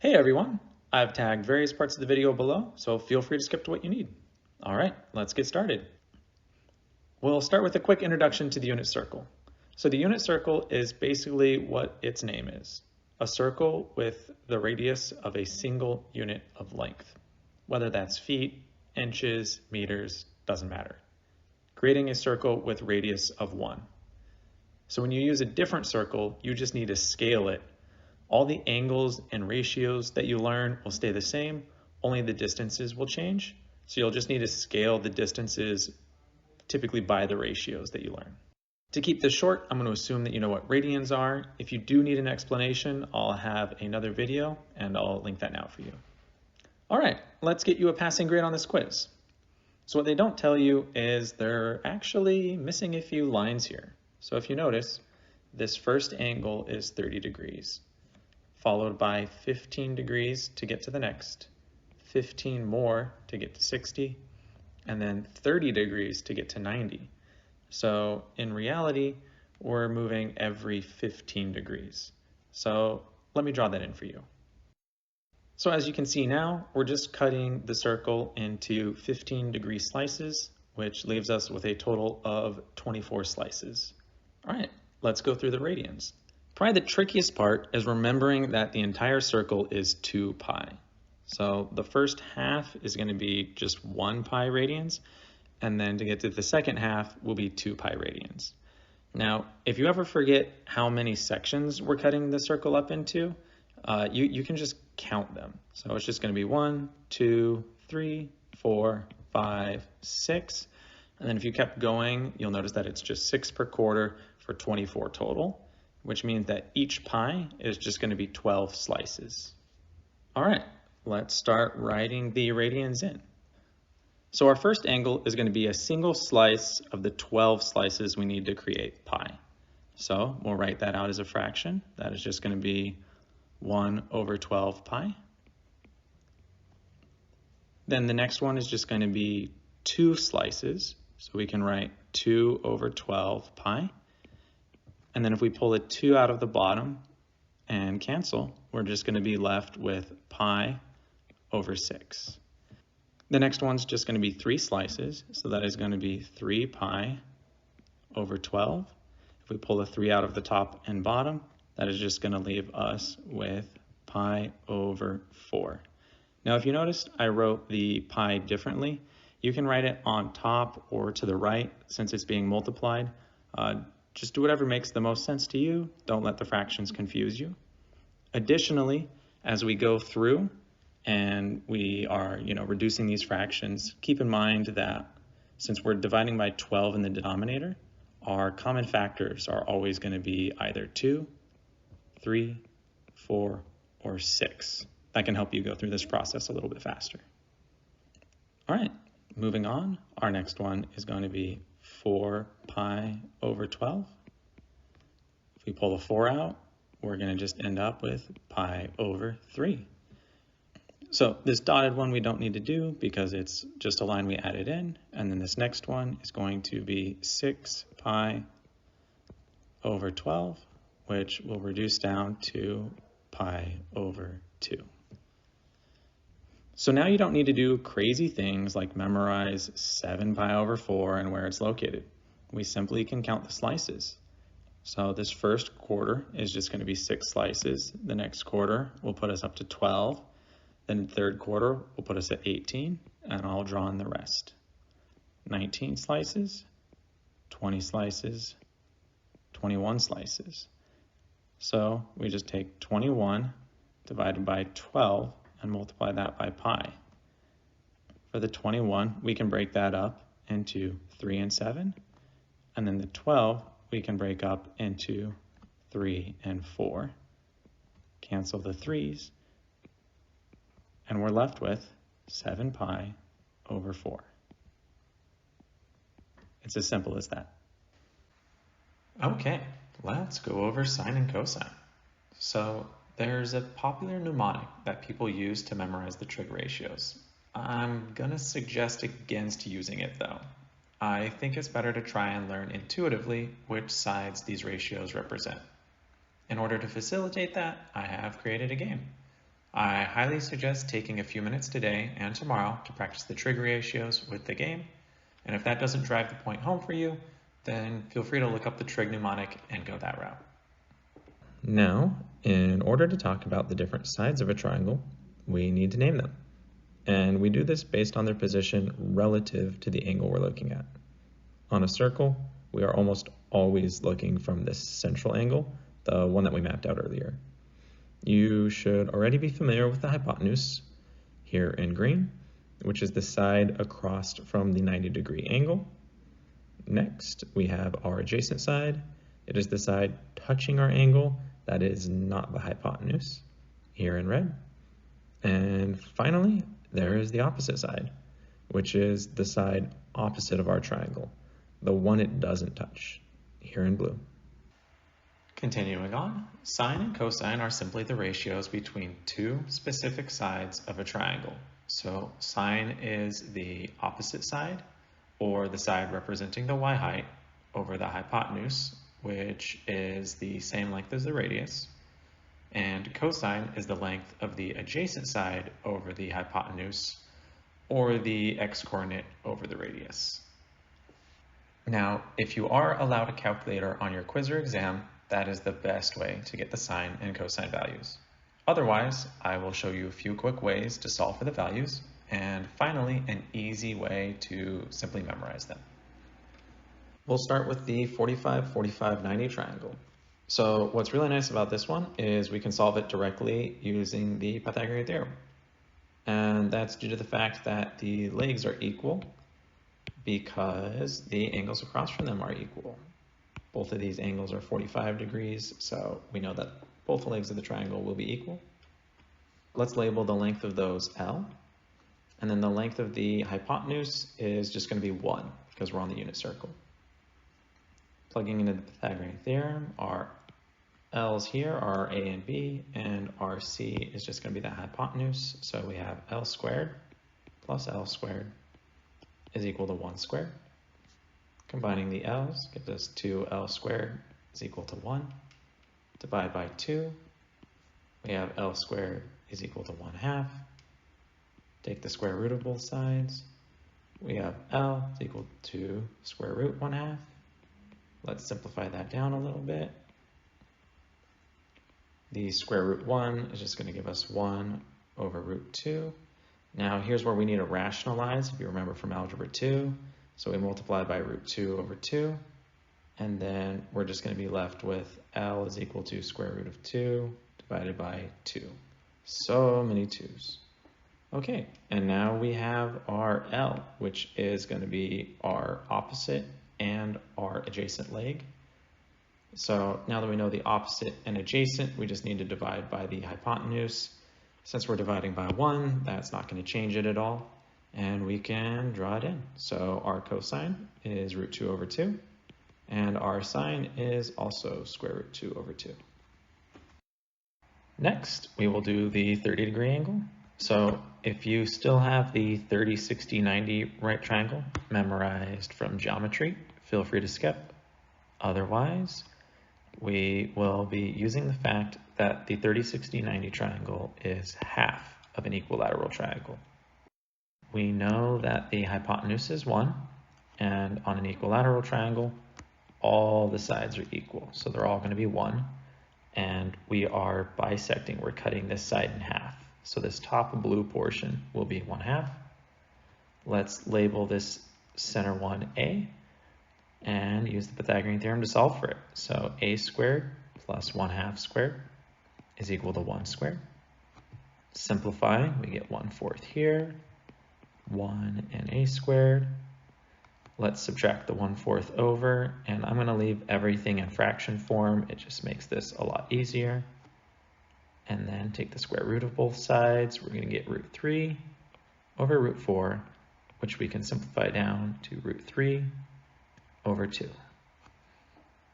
Hey everyone, I've tagged various parts of the video below, so feel free to skip to what you need. All right, let's get started. We'll start with a quick introduction to the unit circle. So the unit circle is basically what its name is, a circle with the radius of a single unit of length. Whether that's feet, inches, meters, doesn't matter. Creating a circle with radius of 1. So when you use a different circle, you just need to scale it. All the angles and ratios that you learn will stay the same, only the distances will change. So you'll just need to scale the distances typically by the ratios that you learn. To keep this short, I'm going to assume that you know what radians are. If you do need an explanation, I'll have another video and I'll link that now for you. All right, let's get you a passing grade on this quiz. So what they don't tell you is they're actually missing a few lines here. So if you notice, this first angle is 30 degrees. Followed by 15 degrees to get to the next, 15 more to get to 60, and then 30 degrees to get to 90. So in reality, we're moving every 15 degrees. So let me draw that in for you. So as you can see now, we're just cutting the circle into 15-degree slices, which leaves us with a total of 24 slices. All right, let's go through the radians. Probably the trickiest part is remembering that the entire circle is 2 pi. So the first half is going to be just 1 pi radians, and then to get to the second half will be 2 pi radians. Now, if you ever forget how many sections we're cutting the circle up into, you can just count them. So it's just going to be 1, 2, 3, 4, 5, 6. And then if you kept going, you'll notice that it's just 6 per quarter for 24 total, which means that each pie is just going to be 12 slices. All right, let's start writing the radians in. So our first angle is going to be a single slice of the 12 slices we need to create pi. So we'll write that out as a fraction. That is just going to be 1 over 12 pi. Then the next one is just going to be 2 slices. So we can write 2 over 12 pi. And then if we pull a 2 out of the bottom and cancel, we're just going to be left with pi over 6. The next one's just going to be 3 slices, so that is going to be 3 pi over 12. If we pull a 3 out of the top and bottom, that is just going to leave us with pi over 4. Now if you noticed, I wrote the pi differently. You can write it on top or to the right since it's being multiplied. Just do whatever makes the most sense to you. Don't let the fractions confuse you. Additionally, as we go through and we are, reducing these fractions, keep in mind that since we're dividing by 12 in the denominator, our common factors are always going to be either 2, 3, 4, or 6. That can help you go through this process a little bit faster. All right, moving on. Our next one is going to be 4 pi over 12. If we pull a 4 out, we're going to just end up with pi over 3. So this dotted one we don't need to do because it's just a line we added in. And then this next one is going to be 6 pi over 12, which will reduce down to pi over 2. So now you don't need to do crazy things like memorize 7 pi over 4 and where it's located. We simply can count the slices. So this first quarter is just going to be 6 slices. The next quarter will put us up to 12. Then the third quarter will put us at 18, and I'll draw in the rest. 19 slices, 20 slices, 21 slices. So we just take 21 divided by 12 and multiply that by pi. For the 21, we can break that up into 3 and 7, and then the 12 we can break up into 3 and 4. Cancel the 3's, and we're left with 7 pi over 4. It's as simple as that. Okay, let's go over sine and cosine. So there's a popular mnemonic that people use to memorize the trig ratios. I'm gonna suggest against using it though. I think it's better to try and learn intuitively which sides these ratios represent. In order to facilitate that, I have created a game. I highly suggest taking a few minutes today and tomorrow to practice the trig ratios with the game. And if that doesn't drive the point home for you, then feel free to look up the trig mnemonic and go that route. Now, in order to talk about the different sides of a triangle, we need to name them. And we do this based on their position relative to the angle we're looking at. On a circle, we are almost always looking from this central angle, the one that we mapped out earlier. You should already be familiar with the hypotenuse, here in green, which is the side across from the 90-degree angle. Next, we have our adjacent side. It is the side touching our angle that is not the hypotenuse, here in red. And finally, there is the opposite side, which is the side opposite of our triangle, the one it doesn't touch, here in blue. Continuing on, sine and cosine are simply the ratios between two specific sides of a triangle. So sine is the opposite side, or the side representing the y height, over the hypotenuse, which is the same length as the radius. And cosine is the length of the adjacent side over the hypotenuse, or the x-coordinate over the radius. Now, if you are allowed a calculator on your quiz or exam, that is the best way to get the sine and cosine values. Otherwise, I will show you a few quick ways to solve for the values, and finally, an easy way to simply memorize them. We'll start with the 45, 45, 90 triangle. So what's really nice about this one is we can solve it directly using the Pythagorean theorem. And that's due to the fact that the legs are equal because the angles across from them are equal. Both of these angles are 45 degrees, so we know that both the legs of the triangle will be equal. Let's label the length of those L, and then the length of the hypotenuse is just going to be 1 because we're on the unit circle. Plugging into the Pythagorean theorem, our L's here are A and B, and our C is just going to be that hypotenuse, so we have L squared plus L squared is equal to 1 squared. Combining the L's gives us 2L squared is equal to 1. Divide by 2, we have L squared is equal to 1/2. Take the square root of both sides. We have L is equal to square root 1/2. Let's simplify that down a little bit. The square root 1 is just going to give us 1 over root 2. Now here's where we need to rationalize, if you remember from algebra 2. So we multiply by root 2 over 2, and then we're just going to be left with L is equal to square root of 2 divided by 2. So many 2's. Okay, and now we have our L, which is going to be our opposite and our adjacent leg. So now that we know the opposite and adjacent, we just need to divide by the hypotenuse. Since we're dividing by 1, that's not going to change it at all. And we can draw it in. So our cosine is root 2 over 2, and our sine is also square root 2 over 2. Next, we will do the 30-degree angle. So if you still have the 30, 60, 90 right triangle memorized from geometry, feel free to skip. Otherwise, we will be using the fact that the 30, 60, 90 triangle is half of an equilateral triangle. We know that the hypotenuse is 1, and on an equilateral triangle, all the sides are equal. So they're all going to be 1, and we are bisecting. We're cutting this side in half. So this top blue portion will be 1/2. Let's label this center one A, and use the Pythagorean theorem to solve for it. So A squared plus 1/2 squared is equal to 1 squared. Simplifying, we get 1/4 here. 1 and A squared. Let's subtract the 1/4 over, and I'm going to leave everything in fraction form. It just makes this a lot easier. And then take the square root of both sides. We're going to get root 3 over root 4, which we can simplify down to root 3 over 2.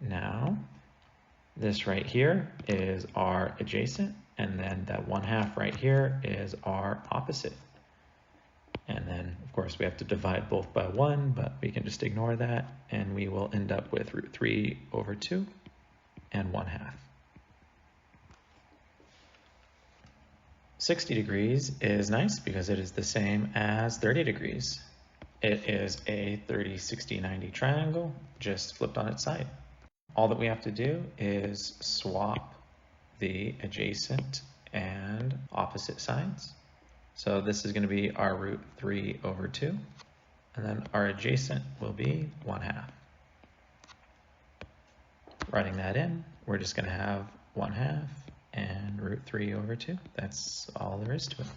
Now, this right here is our adjacent, and then that 1/2 right here is our opposite. And then, of course, we have to divide both by 1, but we can just ignore that, and we will end up with root 3 over 2 and 1/2. 60 degrees is nice because it is the same as 30 degrees. It is a 30, 60, 90 triangle, just flipped on its side. All that we have to do is swap the adjacent and opposite sides. So this is going to be our root 3 over 2, and then our adjacent will be 1/2. Writing that in, we're just going to have 1/2 and root 3 over 2. That's all there is to it.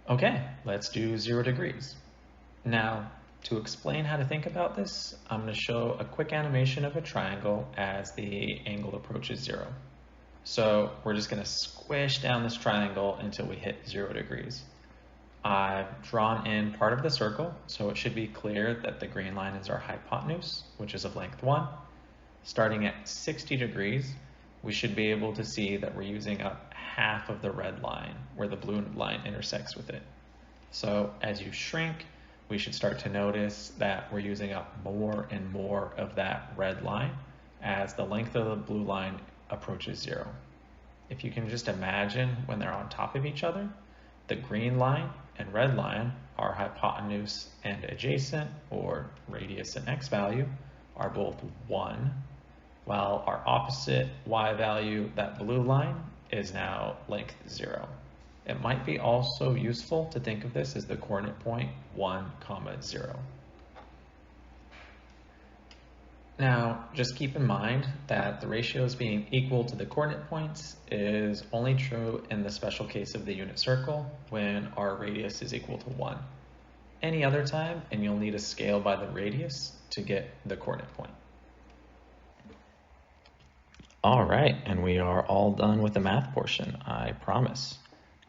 Okay, let's do 0 degrees. Now, to explain how to think about this, I'm going to show a quick animation of a triangle as the angle approaches 0. So we're just going to squish down this triangle until we hit 0 degrees. I've drawn in part of the circle, so it should be clear that the green line is our hypotenuse, which is of length 1. Starting at 60 degrees, we should be able to see that we're using up half of the red line where the blue line intersects with it. So as you shrink, we should start to notice that we're using up more and more of that red line as the length of the blue line approaches 0. If you can just imagine when they're on top of each other, the green line and red line, our hypotenuse and adjacent, or radius and x value, are both 1, while our opposite y value, that blue line, is now length 0. It might be also useful to think of this as the coordinate point 1, 0. Now, just keep in mind that the ratios being equal to the coordinate points is only true in the special case of the unit circle when our radius is equal to 1. Any other time, and you'll need a scale by the radius to get the coordinate point. All right, and we are all done with the math portion, I promise.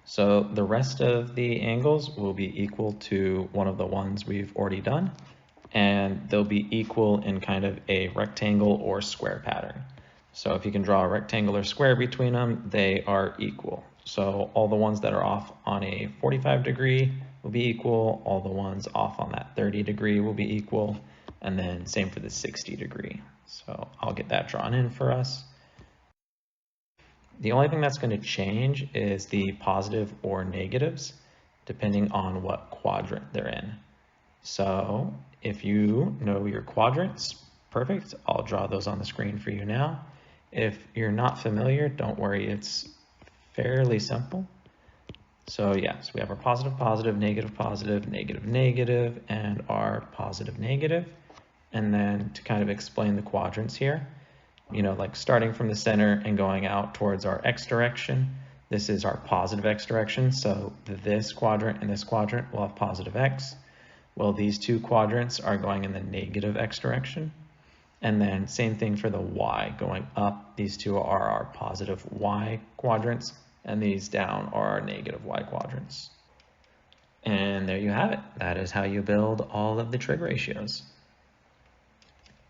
So the rest of the angles will be equal to one of the ones we've already done, and they'll be equal in kind of a rectangle or square pattern. So if you can draw a rectangle or square between them, they are equal. So all the ones that are off on a 45 degree will be equal, all the ones off on that 30 degree will be equal, and then same for the 60 degree. So I'll get that drawn in for us. The only thing that's going to change is the positive or negatives, depending on what quadrant they're in. So if you know your quadrants, perfect. I'll draw those on the screen for you now. If you're not familiar, don't worry, it's fairly simple. So yeah, so we have our positive, positive, negative, positive, negative, negative, and our positive, negative. And then to kind of explain the quadrants here, you know, like starting from the center and going out towards our x direction, this is our positive x direction. So this quadrant and this quadrant will have positive x. Well, these two quadrants are going in the negative x direction. And then same thing for the y, going up. These two are our positive y quadrants, and these down are our negative y quadrants. And there you have it. That is how you build all of the trig ratios.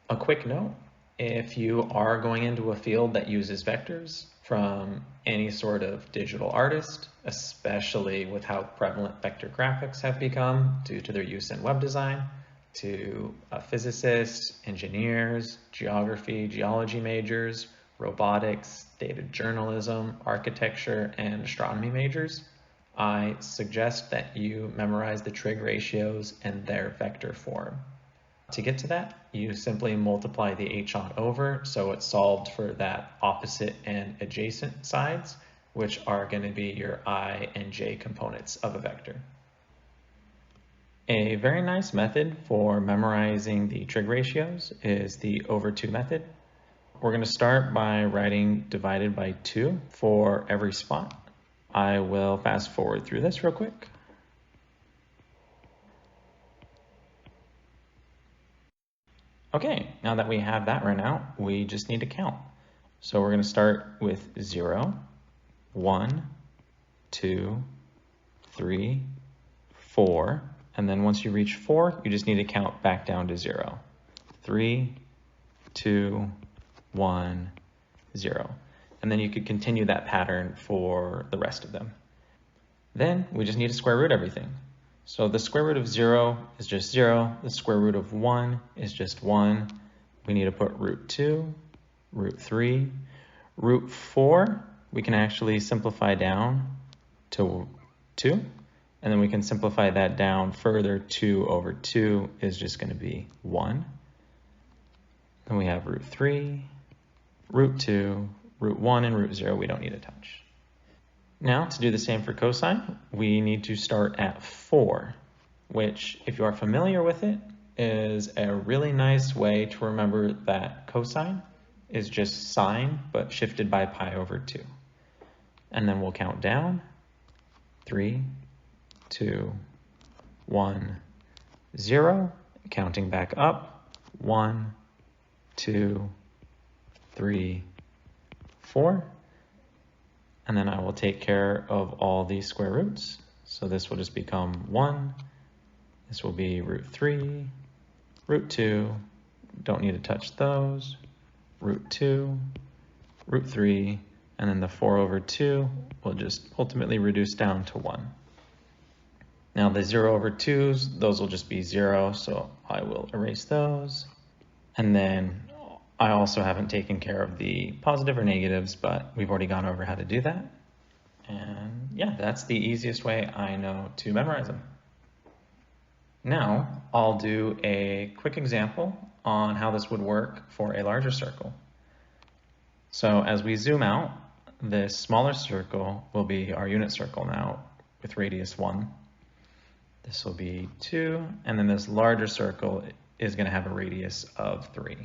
A quick note, if you are going into a field that uses vectors from any sort of digital artist, especially with how prevalent vector graphics have become due to their use in web design, to physicists, engineers, geography, geology majors, robotics, data journalism, architecture, and astronomy majors, I suggest that you memorize the trig ratios in their vector form. To get to that, you simply multiply the h on over, so it's solved for that opposite and adjacent sides, which are going to be your I and j components of a vector. A very nice method for memorizing the trig ratios is the over 2 method. We're going to start by writing divided by 2 for every spot. I will fast forward through this real quick. Okay, now that we have that right now, we just need to count. So we're going to start with 0, 1, 2, 3, 4, and then once you reach 4, you just need to count back down to 0. 3, 2, 1, 0. And then you could continue that pattern for the rest of them. Then we just need to square root everything. So the square root of 0 is just 0. The square root of 1 is just 1. We need to put root 2, root 3, root 4 we can actually simplify down to 2, and then we can simplify that down further. 2 over 2 is just going to be 1. Then we have root 3, root 2, root 1, and root 0 we don't need to touch. Now, to do the same for cosine, we need to start at 4, which, if you are familiar with it, is a really nice way to remember that cosine is just sine, but shifted by pi over 2. And then we'll count down. 3, 2, 1, 0. Counting back up. 1, 2, 3, 4. And then I will take care of all these square roots. So this will just become 1. This will be root 3, root 2. Don't need to touch those. Root 2, root 3, and then the 4 over 2 will just ultimately reduce down to 1. Now the 0 over 2's, those will just be 0, so I will erase those. And then I also haven't taken care of the positive or negatives, but we've already gone over how to do that. And yeah, that's the easiest way I know to memorize them. Now I'll do a quick example on how this would work for a larger circle. So as we zoom out, this smaller circle will be our unit circle now with radius 1. This will be 2, and then this larger circle is going to have a radius of 3.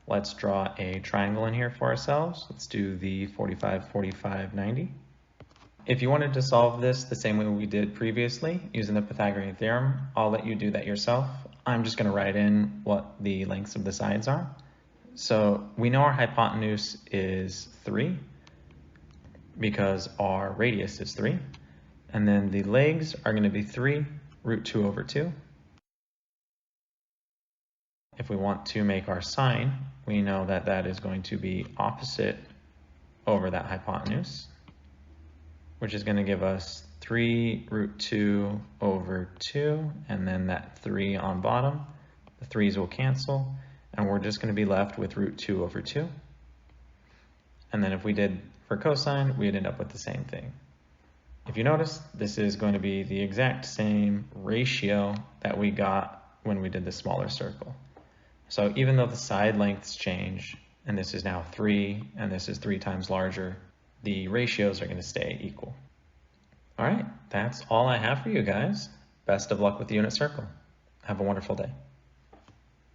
Let's draw a triangle in here for ourselves. Let's do the 45, 45, 90. If you wanted to solve this the same way we did previously, using the Pythagorean theorem, I'll let you do that yourself. I'm just going to write in what the lengths of the sides are. So we know our hypotenuse is 3 because our radius is 3. And then the legs are going to be 3 root 2 over 2. If we want to make our sine, we know that that is going to be opposite over that hypotenuse, which is going to give us 3 root 2 over 2, and then that 3 on bottom. The 3's will cancel, and we're just going to be left with root 2 over 2. And then if we did for cosine, we'd end up with the same thing. If you notice, this is going to be the exact same ratio that we got when we did the smaller circle. So even though the side lengths change, and this is now 3, and this is 3 times larger, the ratios are going to stay equal. All right, that's all I have for you guys. Best of luck with the unit circle. Have a wonderful day.